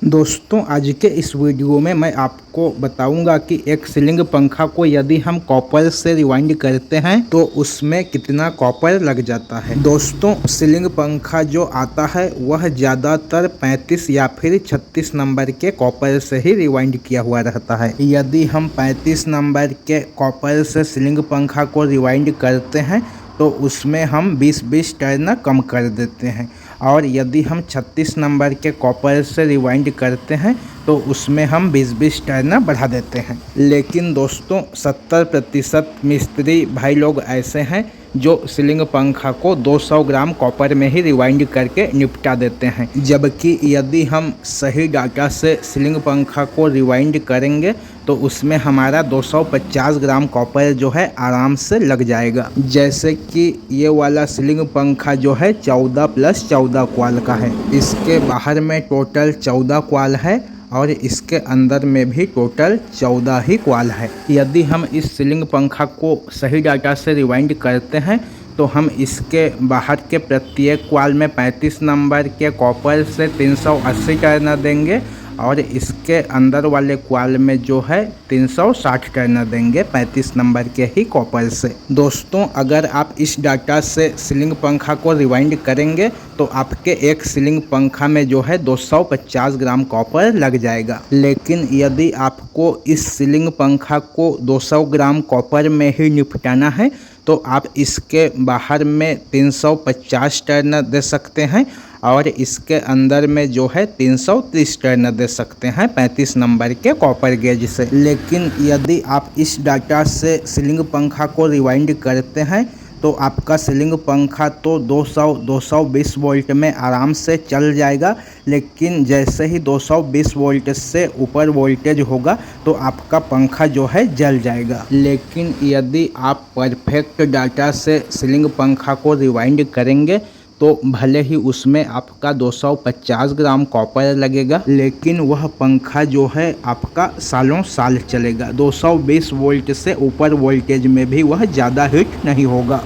दोस्तों आज के इस वीडियो में मैं आपको बताऊंगा कि एक सीलिंग पंखा को यदि हम कॉपर से रिवाइंड करते हैं तो उसमें कितना कॉपर लग जाता है। दोस्तों सीलिंग पंखा जो आता है वह ज़्यादातर 35 या फिर 36 नंबर के कॉपर से ही रिवाइंड किया हुआ रहता है। यदि हम 35 नंबर के कॉपर से सीलिंग पंखा को रिवाइंड करते हैं तो उसमें हम 20-20 टर्न कम कर देते हैं, और यदि हम 36 नंबर के कॉपर से रिवाइंड करते हैं तो उसमें हम 20-20 टर्न बढ़ा देते हैं। लेकिन दोस्तों 70% मिस्त्री भाई लोग ऐसे हैं जो सीलिंग पंखा को 200 ग्राम कॉपर में ही रिवाइंड करके निपटा देते हैं, जबकि यदि हम सही डाटा से सीलिंग पंखा को रिवाइंड करेंगे तो उसमें हमारा 250 ग्राम कॉपर जो है आराम से लग जाएगा। जैसे कि ये वाला सीलिंग पंखा जो है 14+14 क्वाल का है। इसके बाहर में टोटल 14 क्वाल है और इसके अंदर में भी टोटल 14 ही क्वाल है। यदि हम इस सीलिंग पंखा को सही डाटा से रिवाइंड करते हैं तो हम इसके बाहर के प्रत्येक क्वाल में 35 नंबर के कॉपर से 380 टर्न देंगे और इसके अंदर वाले क्वाल में जो है 360 टर्न देंगे 35 नंबर के ही कॉपर से। दोस्तों अगर आप इस डाटा से सीलिंग पंखा को रिवाइंड करेंगे तो आपके एक सीलिंग पंखा में जो है 250 ग्राम कॉपर लग जाएगा। लेकिन यदि आपको इस सीलिंग पंखा को 200 ग्राम कॉपर में ही निपटाना है तो आप इसके बाहर में 350 टर्न दे सकते हैं और इसके अंदर में जो है 330 टर्न दे सकते हैं 35 नंबर के कॉपर गेज से। लेकिन यदि आप इस डाटा से सीलिंग पंखा को रिवाइंड करते हैं तो आपका सीलिंग पंखा तो 220 वोल्ट में आराम से चल जाएगा, लेकिन जैसे ही 220 वोल्ट से ऊपर वोल्टेज होगा तो आपका पंखा जो है जल जाएगा। लेकिन यदि आप परफेक्ट डाटा से सीलिंग पंखा को रिवाइंड करेंगे तो भले ही उसमें आपका 250 ग्राम कॉपर लगेगा, लेकिन वह पंखा जो है आपका सालों साल चलेगा। 220 वोल्ट से ऊपर वोल्टेज में भी वह ज़्यादा हीट नहीं होगा।